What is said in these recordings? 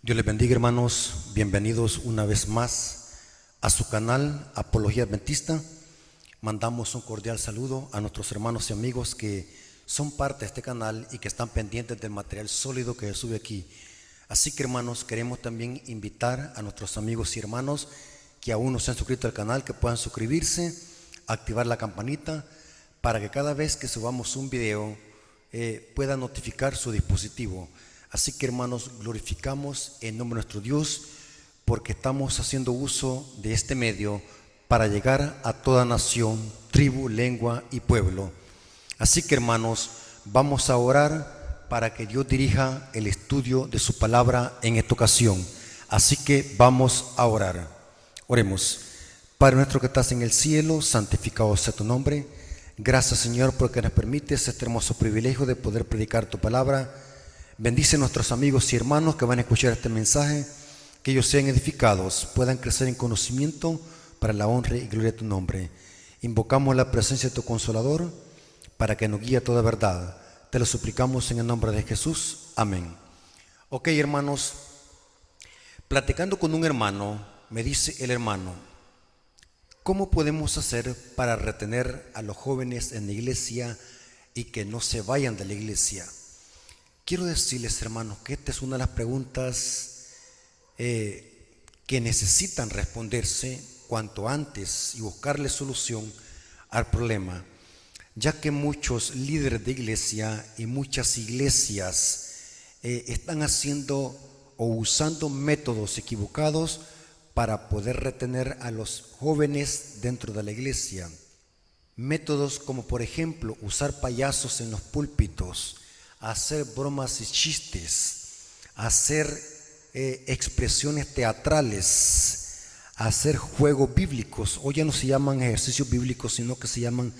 Dios les bendiga, hermanos. Bienvenidos una vez más a su canal Apología Adventista. Mandamos un cordial saludo a nuestros hermanos y amigos que son parte de este canal y que están pendientes del material sólido que se sube aquí. Así que, hermanos, queremos también invitar a nuestros amigos y hermanos que aún no se han suscrito al canal, que puedan suscribirse, activar la campanita para que cada vez que subamos un video pueda notificar su dispositivo. Así que, hermanos, glorificamos en nombre de nuestro Dios porque estamos haciendo uso de este medio para llegar a toda nación, tribu, lengua y pueblo. Así que, hermanos, vamos a orar para que Dios dirija el estudio de su palabra en esta ocasión. Así que vamos a orar. Oremos. Padre nuestro que estás en el cielo, santificado sea tu nombre. Gracias, Señor, porque nos permites este hermoso privilegio de poder predicar tu palabra. Bendice a nuestros amigos y hermanos que van a escuchar este mensaje, que ellos sean edificados, puedan crecer en conocimiento para la honra y gloria de tu nombre. Invocamos la presencia de tu Consolador para que nos guíe a toda verdad. Te lo suplicamos en el nombre de Jesús. Amén. Ok, hermanos, platicando con un hermano, me dice el hermano: ¿cómo podemos hacer para retener a los jóvenes en la iglesia y que no se vayan de la iglesia? Quiero decirles, hermanos, que esta es una de las preguntas que necesitan responderse cuanto antes y buscarle solución al problema, ya que muchos líderes de iglesia y muchas iglesias están haciendo o usando métodos equivocados para poder retener a los jóvenes dentro de la iglesia. Métodos como, por ejemplo, usar payasos en los púlpitos, hacer bromas y chistes, hacer expresiones teatrales, hacer juegos bíblicos. Hoy ya no se llaman ejercicios bíblicos, sino que se llaman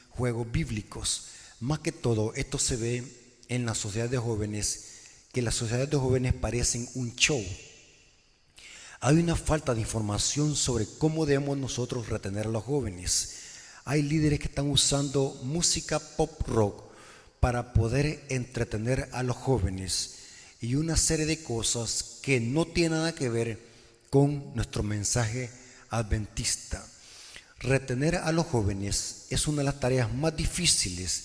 juegos bíblicos. Más que todo, esto se ve en la sociedad de jóvenes, que las sociedades de jóvenes parecen un show. Hay una falta de información sobre cómo debemos nosotros retener a los jóvenes. Hay líderes que están usando música pop rock para poder entretener a los jóvenes y una serie de cosas que no tienen nada que ver con nuestro mensaje adventista. Retener a los jóvenes es una de las tareas más difíciles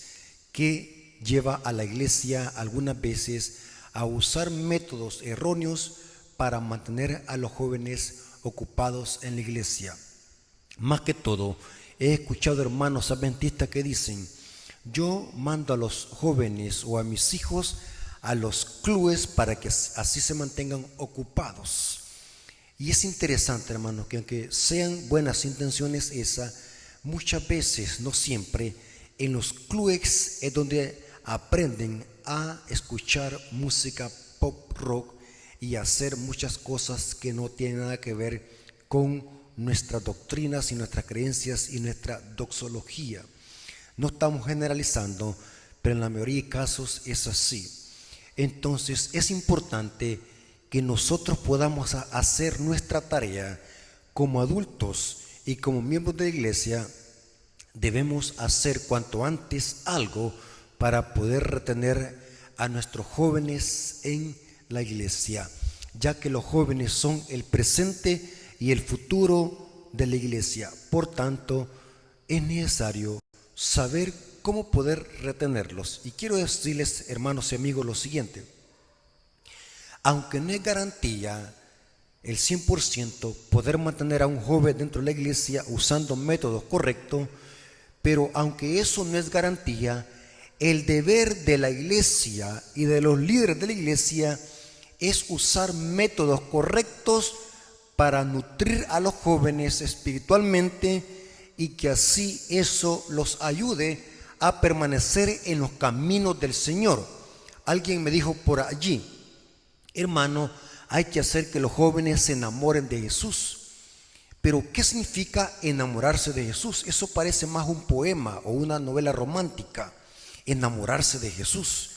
que lleva a la iglesia algunas veces a usar métodos erróneos para mantener a los jóvenes ocupados en la iglesia. Más que todo, he escuchado hermanos adventistas que dicen: yo mando a los jóvenes o a mis hijos a los clubes para que así se mantengan ocupados. Y es interesante, hermanos, que aunque sean buenas intenciones esas, muchas veces, no siempre, en los clubes es donde aprenden a escuchar música pop rock y hacer muchas cosas que no tienen nada que ver con nuestras doctrinas y nuestras creencias y nuestra doxología. No estamos generalizando, pero en la mayoría de casos es así. Entonces es importante que nosotros podamos hacer nuestra tarea como adultos y como miembros de la iglesia. Debemos hacer cuanto antes algo para poder retener a nuestros jóvenes en la iglesia, ya que los jóvenes son el presente y el futuro de la iglesia. Por tanto, es necesario saber cómo poder retenerlos. Y quiero decirles, hermanos y amigos, lo siguiente: aunque no es garantía el 100% poder mantener a un joven dentro de la iglesia usando métodos correctos, pero aunque eso no es garantía, el deber de la iglesia y de los líderes de la iglesia es usar métodos correctos para nutrir a los jóvenes espiritualmente y que así eso los ayude a permanecer en los caminos del Señor. Alguien me dijo por allí: hermano, hay que hacer que los jóvenes se enamoren de Jesús. Pero ¿qué significa enamorarse de Jesús? Eso parece más un poema o una novela romántica, enamorarse de Jesús.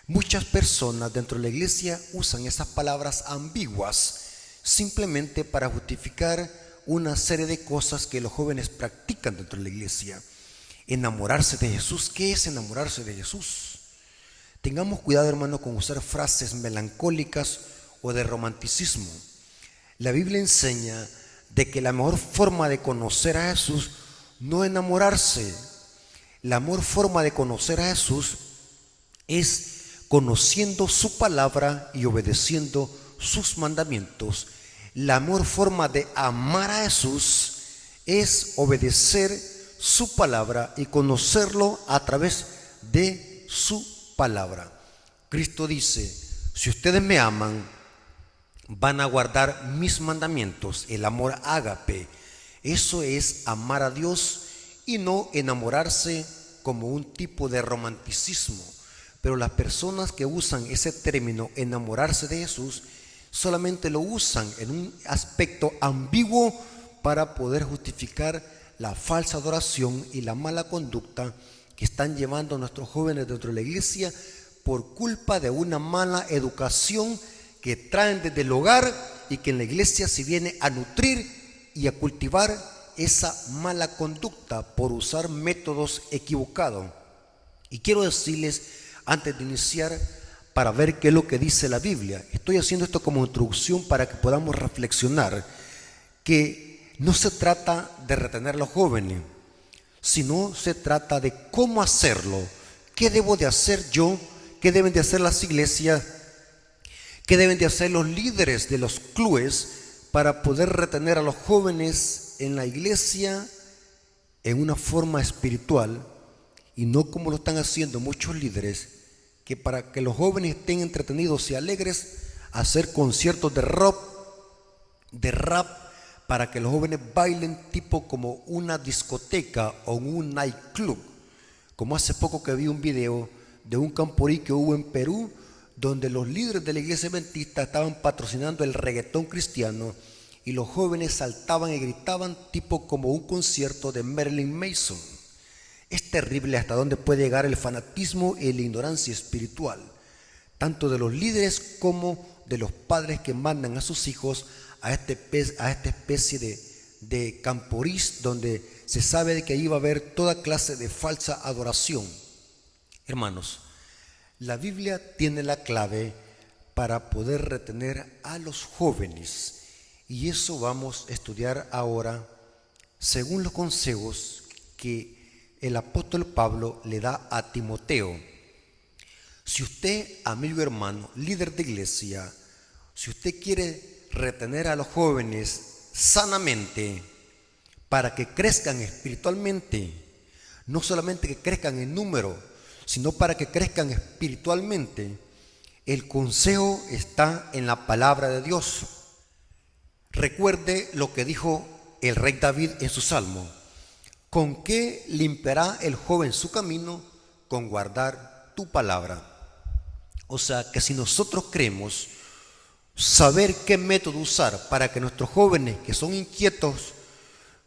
Muchas personas dentro de la iglesia usan esas palabras ambiguas simplemente para justificar una serie de cosas que los jóvenes practican dentro de la iglesia. Enamorarse de Jesús. ¿Qué es enamorarse de Jesús? Tengamos cuidado, hermano, con usar frases melancólicas o de romanticismo. La Biblia enseña de que la mejor forma de conocer a Jesús no es enamorarse. La mejor forma de conocer a Jesús es conociendo su palabra y obedeciendo sus mandamientos. La mejor forma de amar a Jesús es obedecer su palabra y conocerlo a través de su palabra. Cristo dice: si ustedes me aman, van a guardar mis mandamientos. El amor ágape, eso es amar a Dios y no enamorarse como un tipo de romanticismo. Pero las personas que usan ese término, enamorarse de Jesús, solamente lo usan en un aspecto ambiguo para poder justificar la falsa adoración y la mala conducta que están llevando a nuestros jóvenes dentro de la iglesia por culpa de una mala educación que traen desde el hogar y que en la iglesia se viene a nutrir y a cultivar esa mala conducta por usar métodos equivocados. Y quiero decirles, antes de iniciar, para ver qué es lo que dice la Biblia, estoy haciendo esto como introducción para que podamos reflexionar que no se trata de retener a los jóvenes, sino se trata de cómo hacerlo. ¿Qué debo de hacer yo? ¿Qué deben de hacer las iglesias? ¿Qué deben de hacer los líderes de los clubes para poder retener a los jóvenes en la iglesia en una forma espiritual y no como lo están haciendo muchos líderes, que para que los jóvenes estén entretenidos y alegres, hacer conciertos de rap, para que los jóvenes bailen tipo como una discoteca o un nightclub? Como hace poco que vi un video de un camporí que hubo en Perú, donde los líderes de la iglesia adventista estaban patrocinando el reggaetón cristiano y los jóvenes saltaban y gritaban tipo como un concierto de Marilyn Manson. Es terrible hasta dónde puede llegar el fanatismo y la ignorancia espiritual, tanto de los líderes como de los padres que mandan a sus hijos a esta especie de camporís donde se sabe de que ahí va a haber toda clase de falsa adoración. Hermanos, la Biblia tiene la clave para poder retener a los jóvenes, y eso vamos a estudiar ahora según los consejos que el apóstol Pablo le da a Timoteo. Si usted, amigo hermano, líder de iglesia, si usted quiere retener a los jóvenes sanamente para que crezcan espiritualmente, no solamente que crezcan en número, sino para que crezcan espiritualmente, el consejo está en la palabra de Dios. Recuerde lo que dijo el rey David en su salmo: ¿con qué limpiará el joven su camino? Con guardar tu palabra. O sea que si nosotros queremos saber qué método usar para que nuestros jóvenes que son inquietos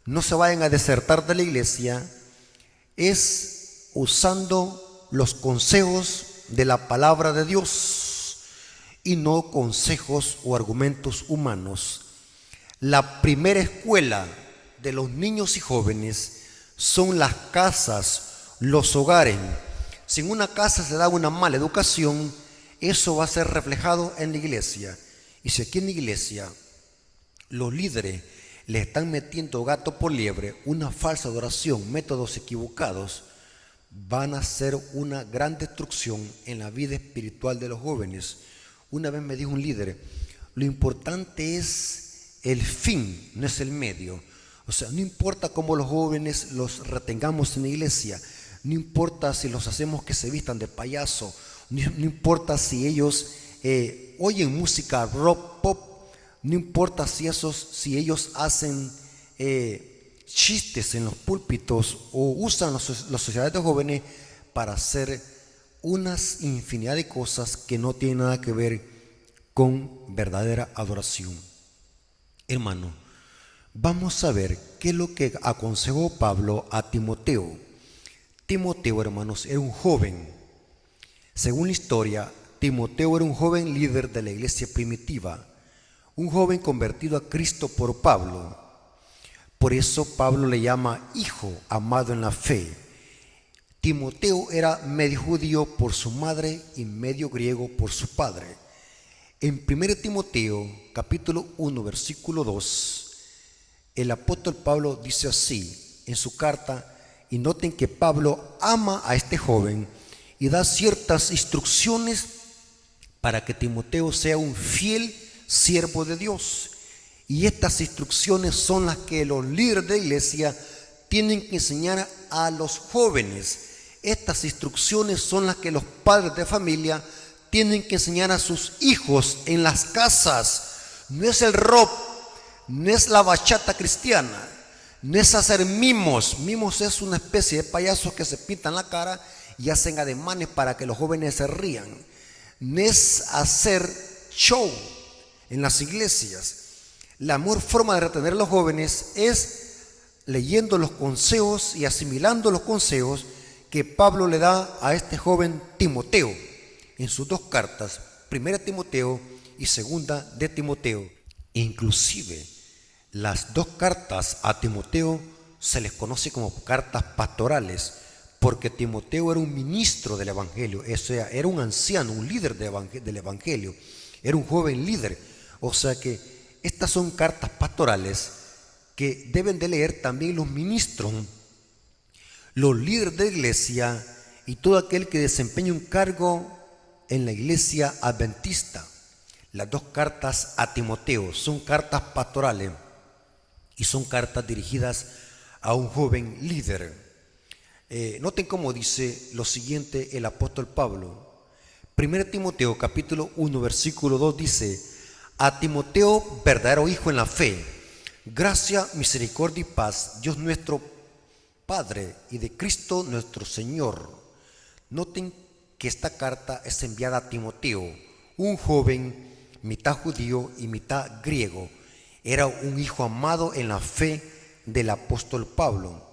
no se vayan a desertar de la iglesia, es usando los consejos de la palabra de Dios y no consejos o argumentos humanos. La primera escuela de los niños y jóvenes son las casas, los hogares. Si en una casa se da una mala educación, eso va a ser reflejado en la iglesia. Y si aquí en la iglesia los líderes le están metiendo gato por liebre, una falsa adoración, métodos equivocados, van a ser una gran destrucción en la vida espiritual de los jóvenes. Una vez me dijo un líder: lo importante es el fin, no es el medio. O sea, no importa cómo los jóvenes los retengamos en la iglesia, no importa si los hacemos que se vistan de payaso, no importa si ellos oyen música rock, pop, no importa si ellos hacen chistes en los púlpitos o usan las sociedades de jóvenes para hacer unas infinidad de cosas que no tienen nada que ver con verdadera adoración. Hermano, vamos a ver qué es lo que aconsejó Pablo a Timoteo. Timoteo, hermanos, era un joven. Según la historia, Timoteo era un joven líder de la iglesia primitiva, un joven convertido a Cristo por Pablo. Por eso Pablo le llama hijo amado en la fe. Timoteo era medio judío por su madre y medio griego por su padre. En 1 Timoteo, capítulo 1, versículo 2, el apóstol Pablo dice así en su carta, y noten que Pablo ama a este joven y da ciertas instrucciones para que Timoteo sea un fiel siervo de Dios. Y estas instrucciones son las que los líderes de iglesia tienen que enseñar a los jóvenes. Estas instrucciones son las que los padres de familia tienen que enseñar a sus hijos en las casas. No es el rock, no es la bachata cristiana, no es hacer mimos. Mimos es una especie de payasos que se pintan la cara y hacen ademanes para que los jóvenes se rían. No es hacer show en las iglesias. La mejor forma de retener a los jóvenes es leyendo los consejos y asimilando los consejos que Pablo le da a este joven Timoteo en sus dos cartas, 1 Timoteo y 2 de Timoteo. Inclusive las dos cartas a Timoteo se les conoce como cartas pastorales, porque Timoteo era un ministro del evangelio, o sea, era un anciano, un líder del evangelio, era un joven líder. O sea que estas son cartas pastorales que deben de leer también los ministros, los líderes de iglesia y todo aquel que desempeña un cargo en la iglesia adventista. Las dos cartas a Timoteo son cartas pastorales y son cartas dirigidas a un joven líder. Noten cómo dice lo siguiente el apóstol Pablo. 1 Timoteo capítulo 1 versículo 2 dice: a Timoteo, verdadero hijo en la fe, gracia, misericordia y paz, Dios nuestro Padre y de Cristo nuestro Señor. Noten que esta carta es enviada a Timoteo, un joven mitad judío y mitad griego. Era un hijo amado en la fe del apóstol Pablo.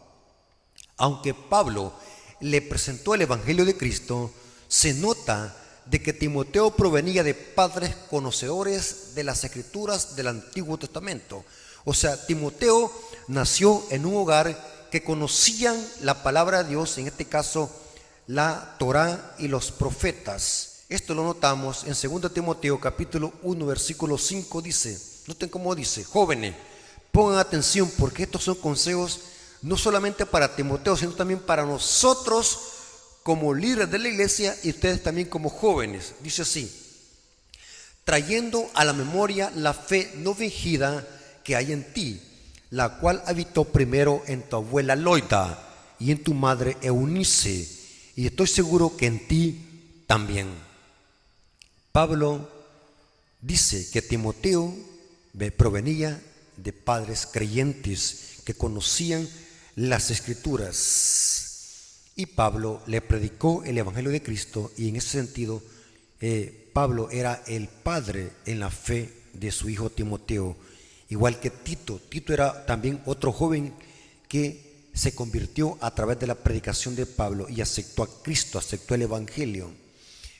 Aunque Pablo le presentó el evangelio de Cristo, se nota de que Timoteo provenía de padres conocedores de las escrituras del Antiguo Testamento. O sea, Timoteo nació en un hogar que conocían la palabra de Dios, en este caso la Torá y los profetas. Esto lo notamos en 2 Timoteo capítulo 1 versículo 5, dice, noten cómo dice: jóvenes, pongan atención, porque estos son consejos no solamente para Timoteo, sino también para nosotros como líderes de la iglesia y ustedes también como jóvenes. Dice así: trayendo a la memoria la fe no fingida que hay en ti, la cual habitó primero en tu abuela Loida y en tu madre Eunice, y estoy seguro que en ti también. Pablo dice que Timoteo provenía de padres creyentes que conocían las escrituras, y Pablo le predicó el evangelio de Cristo, y en ese sentido Pablo era el padre en la fe de su hijo Timoteo, igual que Tito. Tito era también otro joven que se convirtió a través de la predicación de Pablo y aceptó a Cristo, aceptó el evangelio.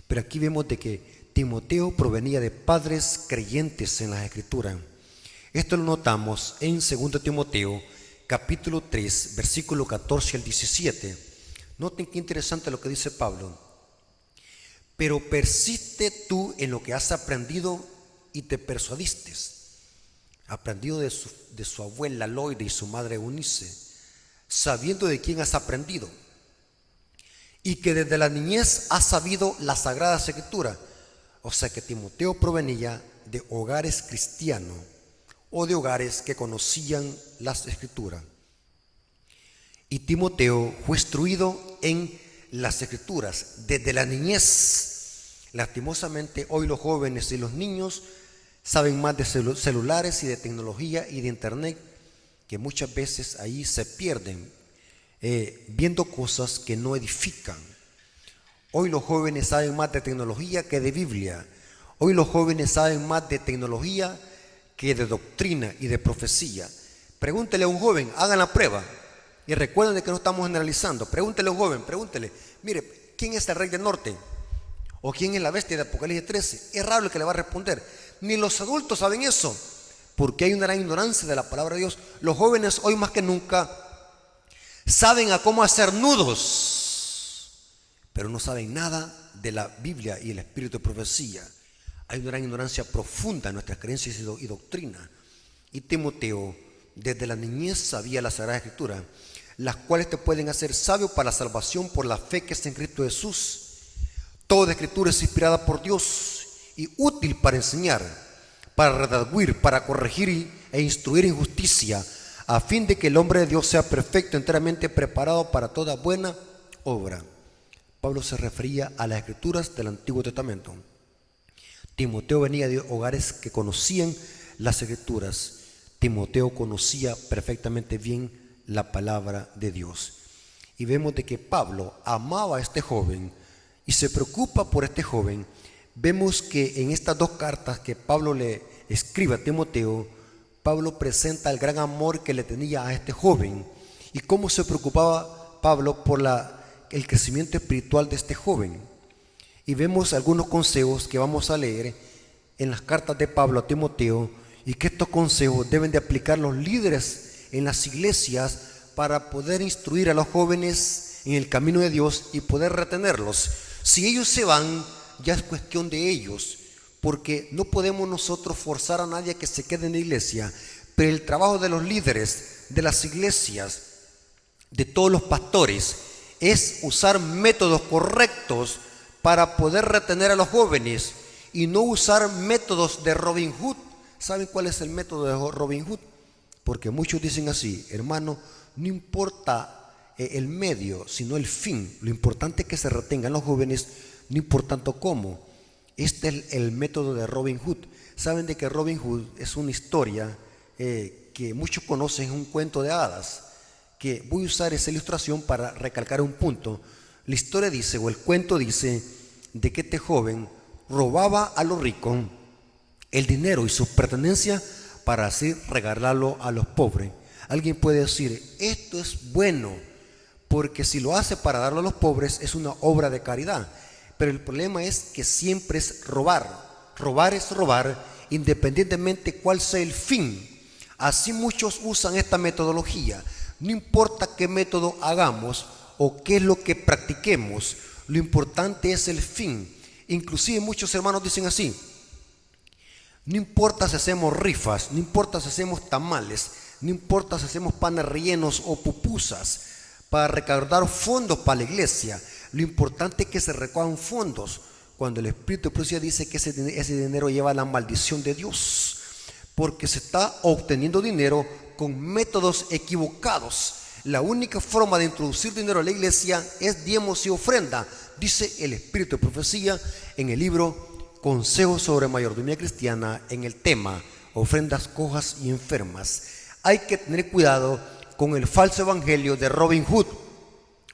Pero aquí vemos de que Timoteo provenía de padres creyentes en las escrituras. Esto lo notamos en 2 Timoteo capítulo 3 versículo 14 al 17. Noten qué interesante lo que dice Pablo: pero persiste tú en lo que has aprendido y te persuadiste, aprendido de su abuela Loida y su madre Eunice, sabiendo de quién has aprendido, y que desde la niñez has sabido la sagrada escritura. O sea que Timoteo provenía de hogares cristianos o de hogares que conocían las escrituras. Y Timoteo fue instruido en las escrituras desde la niñez. Lastimosamente hoy los jóvenes y los niños saben más de celulares y de tecnología y de internet, que muchas veces ahí se pierden viendo cosas que no edifican. Hoy los jóvenes saben más de tecnología que de Biblia. Hoy los jóvenes saben más de tecnología que de doctrina y de profecía. Pregúntele a un joven, hagan la prueba, y recuerden de que no estamos generalizando. Pregúntele a un joven, pregúntele: mire, ¿quién es el rey del norte? ¿O quién es la bestia de Apocalipsis 13? Es raro el que le va a responder. Ni los adultos saben eso, porque hay una gran ignorancia de la palabra de Dios. Los jóvenes hoy más que nunca saben a cómo hacer nudos, pero no saben nada de la Biblia y el espíritu de profecía. Hay una gran ignorancia profunda en nuestras creencias y doctrina. Y Timoteo, desde la niñez, sabía la Sagrada Escritura, las cuales te pueden hacer sabio para la salvación por la fe que está en Cristo Jesús. Toda Escritura es inspirada por Dios y útil para enseñar, para redarguir, para corregir e instruir en justicia, a fin de que el hombre de Dios sea perfecto, enteramente preparado para toda buena obra. Pablo se refería a las Escrituras del Antiguo Testamento. Timoteo venía de hogares que conocían las Escrituras. Timoteo conocía perfectamente bien la palabra de Dios. Y vemos de que Pablo amaba a este joven y se preocupa por este joven. Vemos que en estas dos cartas que Pablo le escribe a Timoteo, Pablo presenta el gran amor que le tenía a este joven y cómo se preocupaba Pablo por el crecimiento espiritual de este joven. Y vemos algunos consejos que vamos a leer en las cartas de Pablo a Timoteo, y que estos consejos deben de aplicar los líderes en las iglesias para poder instruir a los jóvenes en el camino de Dios y poder retenerlos. Si ellos se van, ya es cuestión de ellos, porque no podemos nosotros forzar a nadie a que se quede en la iglesia, pero el trabajo de los líderes, de las iglesias, de todos los pastores, es usar métodos correctos para poder retener a los jóvenes y no usar métodos de Robin Hood. ¿Saben cuál es el método de Robin Hood? Porque muchos dicen así: hermano, no importa el medio, sino el fin. Lo importante es que se retengan los jóvenes, no importando cómo. Este es el método de Robin Hood. Saben de que Robin Hood es una historia que muchos conocen, es un cuento de hadas, que voy a usar esa ilustración para recalcar un punto. La historia dice, o el cuento dice, de que este joven robaba a los ricos el dinero y sus pertenencias para así regalarlo a los pobres. Alguien puede decir, esto es bueno, porque si lo hace para darlo a los pobres es una obra de caridad. Pero el problema es que siempre es robar. Robar es robar, independientemente cuál sea el fin. Así muchos usan esta metodología. No importa qué método hagamos o qué es lo que practiquemos, lo importante es el fin. Inclusive muchos hermanos dicen así: no importa si hacemos rifas, no importa si hacemos tamales, no importa si hacemos panes rellenos o pupusas para recaudar fondos para la iglesia, lo importante es que se recojan fondos, cuando el Espíritu de Profecía dice que ese dinero lleva la maldición de Dios, porque se está obteniendo dinero con métodos equivocados. La única forma de introducir dinero a la iglesia es diezmos y ofrenda, dice el Espíritu de Profecía en el libro Consejos sobre Mayordomía Cristiana, en el tema ofrendas cojas y enfermas. Hay que tener cuidado con el falso evangelio de Robin Hood,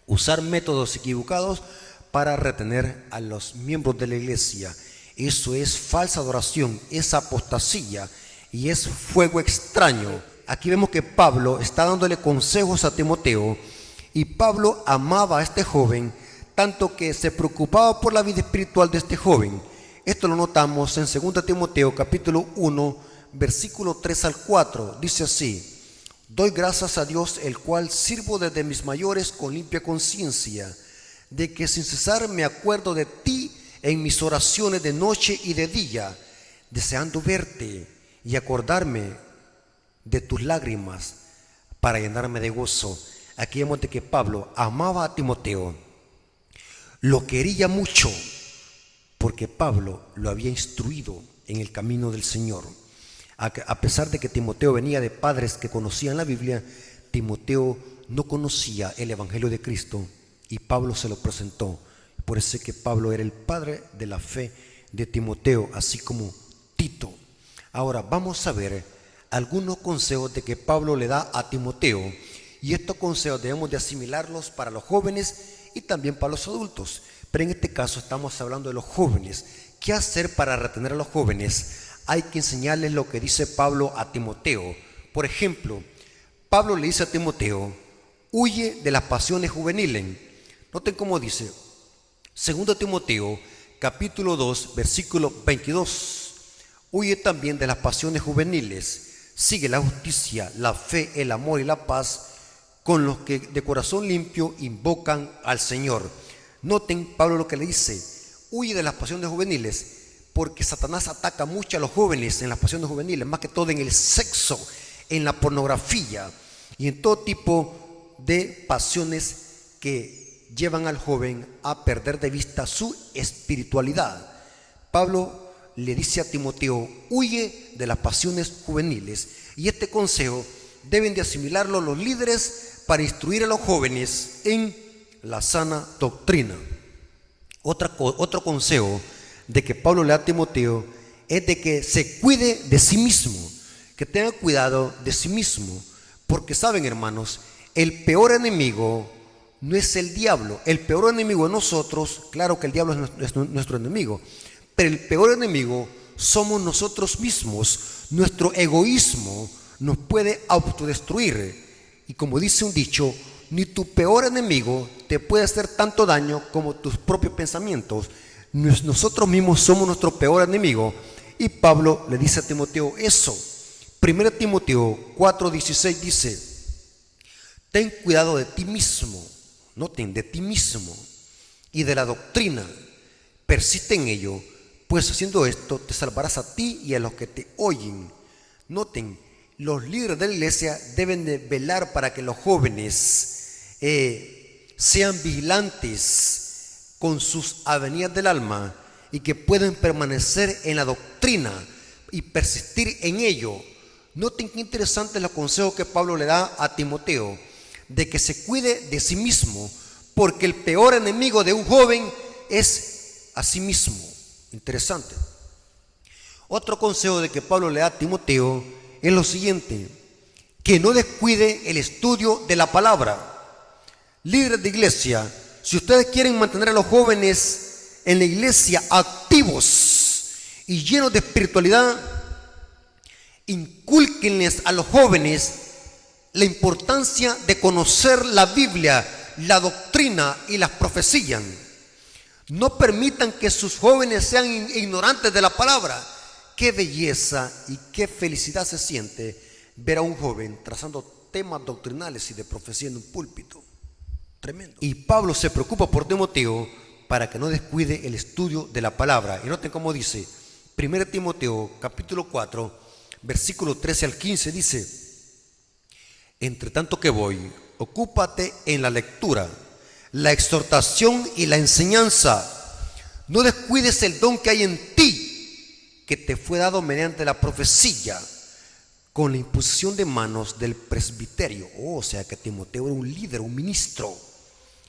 usar métodos equivocados para retener a los miembros de la iglesia. Eso es falsa adoración, es apostasía y es fuego extraño. Aquí vemos que Pablo está dándole consejos a Timoteo, y Pablo amaba a este joven tanto que se preocupaba por la vida espiritual de este joven. Esto lo notamos en 2 Timoteo capítulo 1 versículo 3 al 4. Dice así: doy gracias a Dios, el cual sirvo desde mis mayores con limpia conciencia, de que sin cesar me acuerdo de ti en mis oraciones de noche y de día, deseando verte y acordarme de tus lágrimas para llenarme de gozo. Aquí vemos de que Pablo amaba a Timoteo, lo quería mucho, porque Pablo lo había instruido en el camino del Señor. A pesar de que Timoteo venía de padres que conocían la Biblia, Timoteo no conocía el Evangelio de Cristo y Pablo se lo presentó. Por eso es que Pablo era el padre de la fe de Timoteo, así como Tito. Ahora vamos a ver algunos consejos de que Pablo le da a Timoteo, y estos consejos debemos de asimilarlos para los jóvenes y también para los adultos. Pero en este caso estamos hablando de los jóvenes. ¿Qué hacer para retener a los jóvenes? Hay que enseñarles lo que dice Pablo a Timoteo. Por ejemplo, Pablo le dice a Timoteo: huye de las pasiones juveniles. Noten cómo dice 2 Timoteo capítulo 2 versículo 22: huye también de las pasiones juveniles, sigue la justicia, la fe, el amor y la paz con los que de corazón limpio invocan al Señor. Noten Pablo lo que le dice: huye de las pasiones juveniles, porque Satanás ataca mucho a los jóvenes en las pasiones juveniles, más que todo en el sexo, en la pornografía y en todo tipo de pasiones que llevan al joven a perder de vista su espiritualidad. Pablo le dice a Timoteo: huye de las pasiones juveniles, y este consejo deben de asimilarlo los líderes para instruir a los jóvenes en la sana doctrina. Otro consejo de que Pablo le da a Timoteo es de que se cuide de sí mismo, que tenga cuidado de sí mismo, porque saben, hermanos, el peor enemigo no es el diablo. El peor enemigo es nosotros. Claro que el diablo es nuestro enemigo, pero el peor enemigo somos nosotros mismos. Nuestro egoísmo nos puede autodestruir, y como dice un dicho, ni tu peor enemigo te puede hacer tanto daño como tus propios pensamientos. Nosotros mismos somos nuestro peor enemigo, y Pablo le dice a Timoteo eso. 1 Timoteo 4:16 dice: ten cuidado de ti mismo, noten, de ti mismo, y de la doctrina, persiste en ello, pues haciendo esto te salvarás a ti y a los que te oyen. Noten, los líderes de la iglesia deben de velar para que los jóvenes sean vigilantes con sus avenidas del alma, y que puedan permanecer en la doctrina y persistir en ello. Noten qué interesante es el consejo que Pablo le da a Timoteo, de que se cuide de sí mismo, porque el peor enemigo de un joven es a sí mismo. Interesante. Otro consejo de que Pablo le da a Timoteo es lo siguiente: que no descuide el estudio de la palabra. Líderes de iglesia, si ustedes quieren mantener a los jóvenes en la iglesia activos y llenos de espiritualidad, incúlquenles a los jóvenes la importancia de conocer la Biblia, la doctrina y las profecías. No permitan que sus jóvenes sean ignorantes de la palabra. Qué belleza y qué felicidad se siente ver a un joven trazando temas doctrinales y de profecía en un púlpito. Tremendo. Y Pablo se preocupa por Timoteo para que no descuide el estudio de la palabra. Y noten cómo dice 1 Timoteo capítulo 4, versículo 13 al 15, dice: entre tanto que voy, ocúpate en la lectura, la exhortación y la enseñanza. No descuides el don que hay en ti, que te fue dado mediante la profecía, con la imposición de manos del presbiterio. O sea que Timoteo era un líder, un ministro.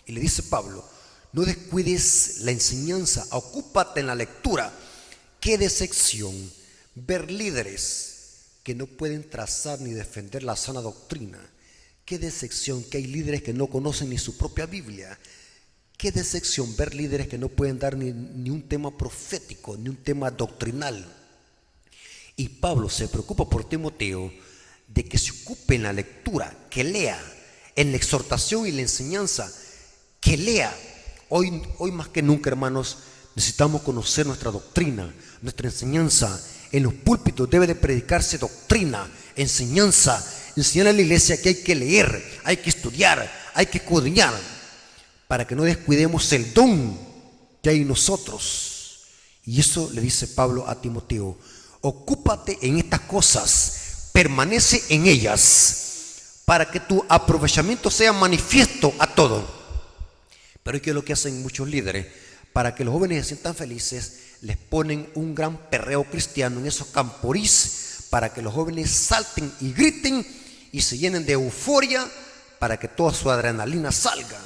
Y le dice Pablo: no descuides la enseñanza, ocúpate en la lectura. Qué decepción ver líderes que no pueden trazar ni defender la sana doctrina. Qué decepción que hay líderes que no conocen ni su propia Biblia. Qué decepción ver líderes que no pueden dar ni un tema profético, ni un tema doctrinal. Y Pablo se preocupa por Timoteo de que se ocupe en la lectura, que lea, en la exhortación y la enseñanza, que lea. Hoy más que nunca, hermanos, necesitamos conocer nuestra doctrina, nuestra enseñanza. En los púlpitos debe de predicarse doctrina, enseñanza, enseñar a la iglesia que hay que leer, hay que estudiar, hay que escudriñar, para que no descuidemos el don que hay en nosotros. Y eso le dice Pablo a Timoteo: ocúpate en estas cosas, permanece en ellas, para que tu aprovechamiento sea manifiesto a todo. Pero ¿qué es lo que hacen muchos líderes? Para que los jóvenes se sientan felices, les ponen un gran perreo cristiano en esos camporís, para que los jóvenes salten y griten y se llenen de euforia, para que toda su adrenalina salga.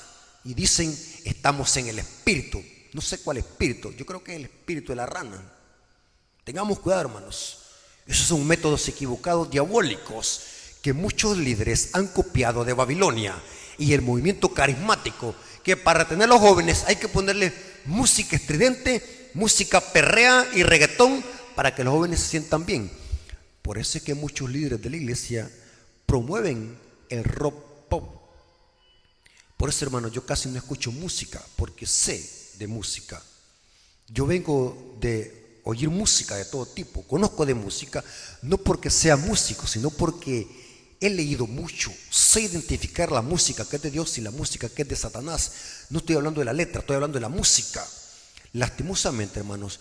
Y dicen: estamos en el espíritu. No sé cuál espíritu, yo creo que es el espíritu de la rana. Tengamos cuidado, hermanos. Esos son métodos equivocados, diabólicos, que muchos líderes han copiado de Babilonia y el movimiento carismático, que para retener a los jóvenes hay que ponerle música estridente, música perrea y reggaetón, para que los jóvenes se sientan bien. Por eso es que muchos líderes de la iglesia promueven el rock pop. Por eso, hermano, yo casi no escucho música, porque sé de música. Yo vengo de oír música de todo tipo, conozco de música, no porque sea músico, sino porque he leído mucho, sé identificar la música que es de Dios y la música que es de Satanás. No estoy hablando de la letra, estoy hablando de la música. Lastimosamente, hermanos,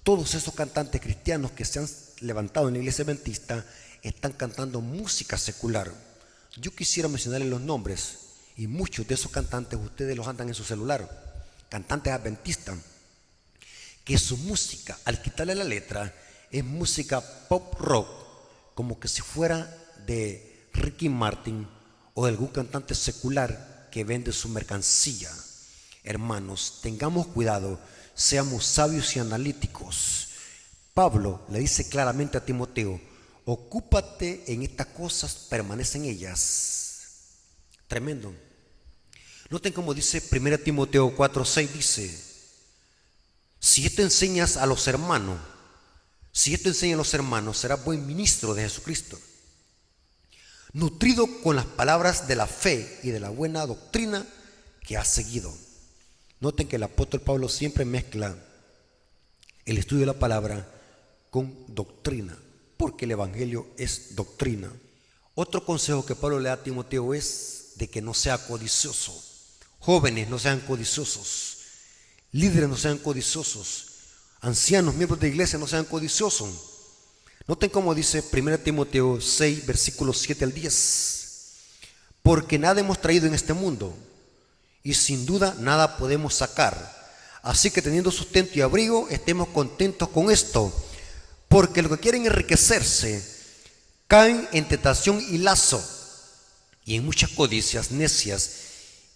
todos esos cantantes cristianos que se han levantado en la iglesia adventista están cantando música secular. Yo quisiera mencionarles los nombres, y muchos de esos cantantes ustedes los andan en su celular, cantantes adventistas, que su música, al quitarle la letra, es música pop rock, como que si fuera de Ricky Martin o de algún cantante secular que vende su mercancía. Hermanos, tengamos cuidado, seamos sabios y analíticos. Pablo le dice claramente a Timoteo: ocúpate en estas cosas, permanece en ellas. Tremendo. Noten cómo dice 1 Timoteo 4:6, dice: si esto enseñas a los hermanos, serás buen ministro de Jesucristo, nutrido con las palabras de la fe y de la buena doctrina que has seguido. Noten que el apóstol Pablo siempre mezcla el estudio de la palabra con doctrina, porque el evangelio es doctrina. Otro consejo que Pablo le da a Timoteo es de que no sea codicioso. Jóvenes, no sean codiciosos. Líderes, no sean codiciosos. Ancianos, miembros de iglesia, no sean codiciosos. Noten cómo dice 1 Timoteo 6, versículos 7 al 10. Porque nada hemos traído en este mundo, y sin duda nada podemos sacar. Así que teniendo sustento y abrigo, estemos contentos con esto. Porque los que quieren enriquecerse caen en tentación y lazo, y en muchas codicias necias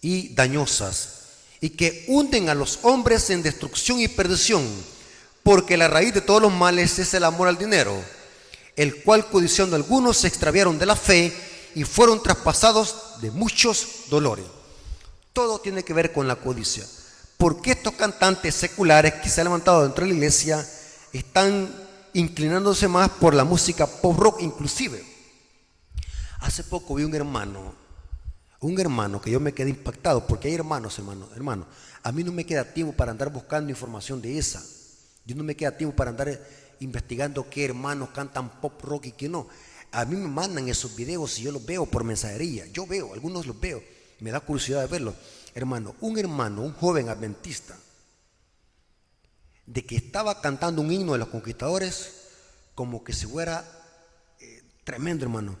y dañosas, y que hunden a los hombres en destrucción y perdición. Porque la raíz de todos los males es el amor al dinero, el cual codiciando algunos se extraviaron de la fe y fueron traspasados de muchos dolores. Todo tiene que ver con la codicia. Porque estos cantantes seculares que se han levantado dentro de la iglesia están inclinándose más por la música pop rock inclusive. Hace poco vi un hermano que yo me quedé impactado, porque hay hermanos, a mí no me queda tiempo para andar buscando información de esa. Yo no me queda tiempo para andar investigando qué hermanos cantan pop rock y qué no. A mí me mandan esos videos y yo los veo por mensajería. Yo veo, algunos los veo, me da curiosidad de verlos. Un joven adventista, de que estaba cantando un himno de los conquistadores, como que si fuera tremendo, hermano.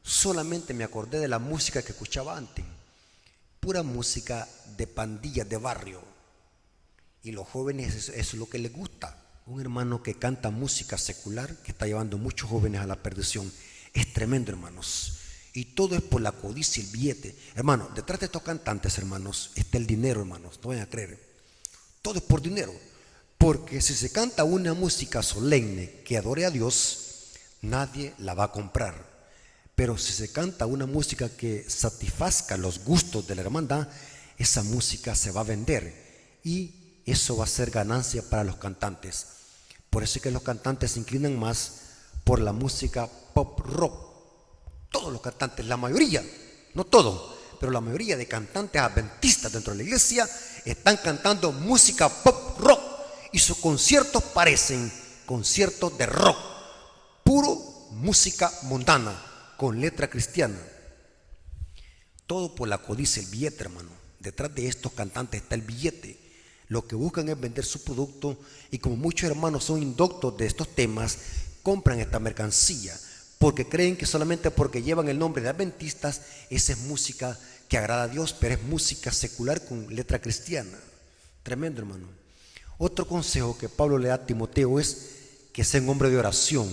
Solamente me acordé de la música que escuchaba antes, pura música de pandillas de barrio. Y los jóvenes, eso es lo que les gusta. Un hermano que canta música secular, que está llevando muchos jóvenes a la perdición. Es tremendo, hermanos. Y todo es por la codicia y el billete. Hermano, detrás de estos cantantes, hermanos, está el dinero, hermanos. No vayan a creer. Todo es por dinero. Porque si se canta una música solemne que adore a Dios, nadie la va a comprar. Pero si se canta una música que satisfazca los gustos de la hermandad, esa música se va a vender. Y eso va a ser ganancia para los cantantes. Por eso es que los cantantes se inclinan más por la música pop rock. Todos los cantantes, la mayoría, no todos, pero la mayoría de cantantes adventistas dentro de la iglesia están cantando música pop rock, y sus conciertos parecen conciertos de rock, puro música mundana con letra cristiana. Todo por la codicia, el billete, hermano. Detrás de estos cantantes está el billete. Lo que buscan es vender su producto, y como muchos hermanos son indoctos de estos temas, compran esta mercancía porque creen que solamente porque llevan el nombre de adventistas, esa es música que agrada a Dios, pero es música secular con letra cristiana. Tremendo, hermano. Otro consejo que Pablo le da a Timoteo es que sea un hombre de oración,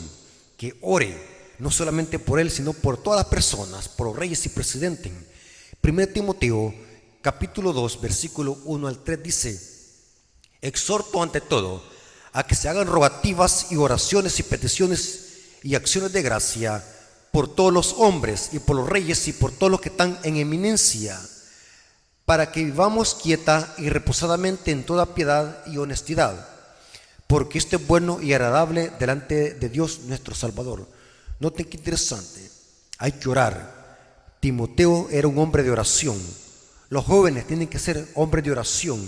que ore, no solamente por él, sino por todas las personas, por los reyes y presidentes. 1 Timoteo capítulo 2, versículo 1 al 3 dice: exhorto ante todo a que se hagan rogativas y oraciones y peticiones y acciones de gracia por todos los hombres y por los reyes y por todos los que están en eminencia, para que vivamos quieta y reposadamente en toda piedad y honestidad, porque esto es bueno y agradable delante de Dios nuestro Salvador. Noten qué interesante, hay que orar. Timoteo era un hombre de oración. Los jóvenes tienen que ser hombres de oración.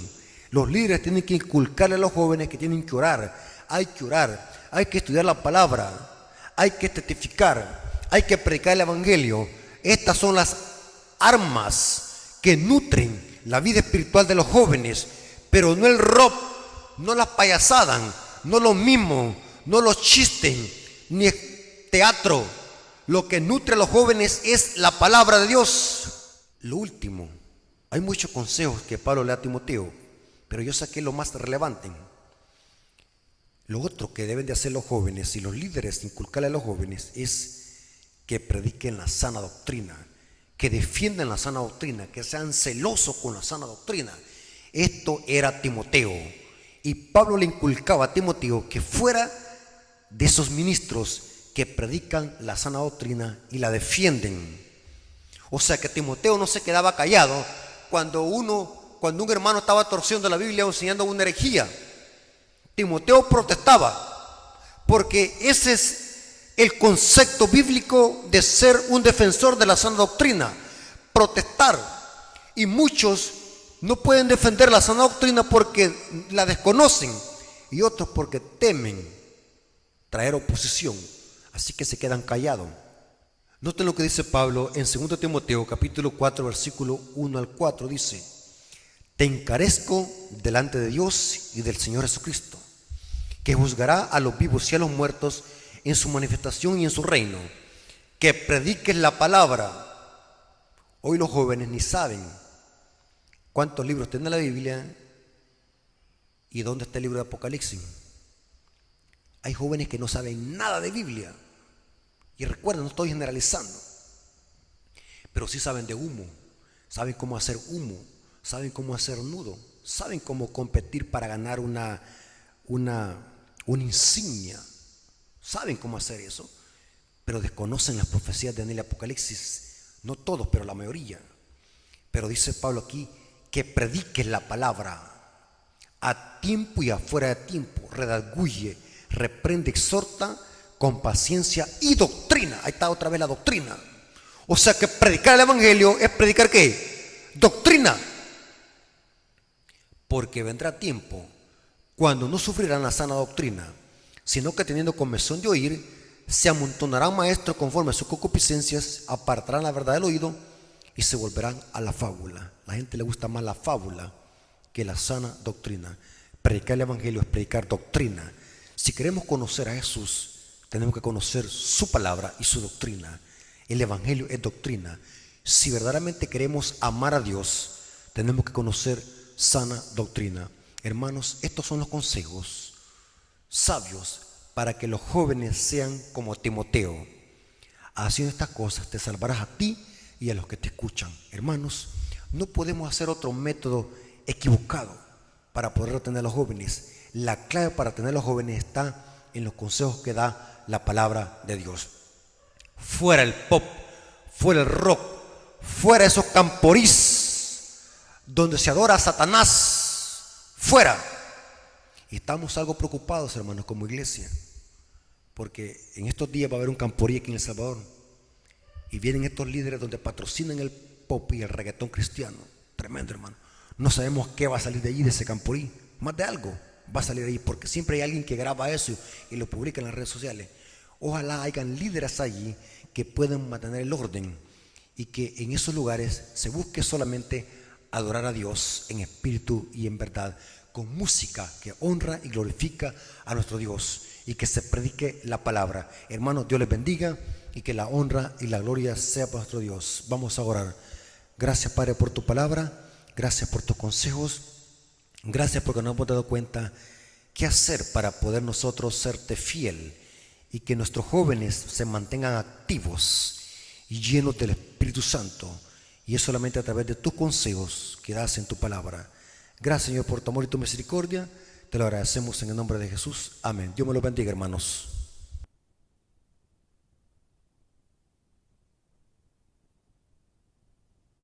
Los líderes tienen que inculcarle a los jóvenes que tienen que orar. Hay que orar, hay que estudiar la palabra, hay que testificar, hay que predicar el evangelio. Estas son las armas que nutren la vida espiritual de los jóvenes, pero no el rock, no las payasadas, no lo mismo, no los chistes, ni teatro. Lo que nutre a los jóvenes es la palabra de Dios. Lo último, hay muchos consejos que Pablo le da a Timoteo, pero yo saqué lo más relevante. Lo otro que deben de hacer los jóvenes y los líderes, inculcarle a los jóvenes, es que prediquen la sana doctrina, que defiendan la sana doctrina, que sean celosos con la sana doctrina. Esto era Timoteo, y Pablo le inculcaba a Timoteo que fuera de esos ministros que predican la sana doctrina y la defienden. O sea que Timoteo no se quedaba callado cuando un hermano estaba torciendo la Biblia o enseñando una herejía. Timoteo protestaba, porque ese es el concepto bíblico de ser un defensor de la sana doctrina, protestar. Y muchos no pueden defender la sana doctrina porque la desconocen, y otros porque temen traer oposición, así que se quedan callados. Noten lo que dice Pablo en 2 Timoteo capítulo 4 versículo 1 al 4, dice: te encarezco delante de Dios y del Señor Jesucristo, que juzgará a los vivos y a los muertos en su manifestación y en su reino, que prediques la palabra. Hoy los jóvenes ni saben cuántos libros tiene la Biblia y dónde está el libro de Apocalipsis. Hay jóvenes que no saben nada de Biblia. Y recuerden, no estoy generalizando, pero sí saben de humo, saben cómo hacer humo, saben cómo hacer nudo, saben cómo competir para ganar una insignia, saben cómo hacer eso, pero desconocen las profecías de Daniel y Apocalipsis. No todos, pero la mayoría. Pero dice Pablo aquí que prediques la palabra a tiempo y afuera de tiempo, redarguye, reprende, exhorta con paciencia y doctrina. Ahí está otra vez la doctrina. O sea que predicar el evangelio es predicar ¿qué? Doctrina. Porque vendrá tiempo cuando no sufrirán la sana doctrina, sino que teniendo comezón de oír, se amontonarán maestros conforme a sus concupiscencias, apartarán la verdad del oído y se volverán a la fábula. A la gente le gusta más la fábula que la sana doctrina. Predicar el evangelio es predicar doctrina. Si queremos conocer a Jesús, tenemos que conocer su palabra y su doctrina. El evangelio es doctrina. Si verdaderamente queremos amar a Dios, tenemos que conocer sana doctrina. Hermanos, estos son los consejos sabios para que los jóvenes sean como Timoteo. Haciendo estas cosas te salvarás a ti y a los que te escuchan. Hermanos, no podemos hacer otro método equivocado para poder retener a los jóvenes. La clave para tener a los jóvenes está en los consejos que da la palabra de Dios. Fuera el pop, fuera el rock, fuera esos camporís donde se adora a Satanás, fuera. Y estamos algo preocupados, hermanos, como iglesia, porque en estos días va a haber un camporí aquí en El Salvador y vienen estos líderes donde patrocinan el pop y el reggaetón cristiano. Tremendo, hermano. No sabemos qué va a salir de allí, de ese camporí. Más de algo va a salir ahí, porque siempre hay alguien que graba eso y lo publica en las redes sociales. Ojalá hayan líderes allí que puedan mantener el orden y que en esos lugares se busque solamente adorar a Dios en espíritu y en verdad, con música que honra y glorifica a nuestro Dios, y que se predique la palabra. Hermanos, Dios les bendiga y que la honra y la gloria sea para nuestro Dios. Vamos a orar. Gracias, Padre, por tu palabra, gracias por tus consejos, gracias porque nos hemos dado cuenta qué hacer para poder nosotros serte fiel y que nuestros jóvenes se mantengan activos y llenos del Espíritu Santo, y es solamente a través de tus consejos que das en tu palabra. Gracias, Señor, por tu amor y tu misericordia. Te lo agradecemos en el nombre de Jesús. Amén. Dios me lo bendiga, hermanos.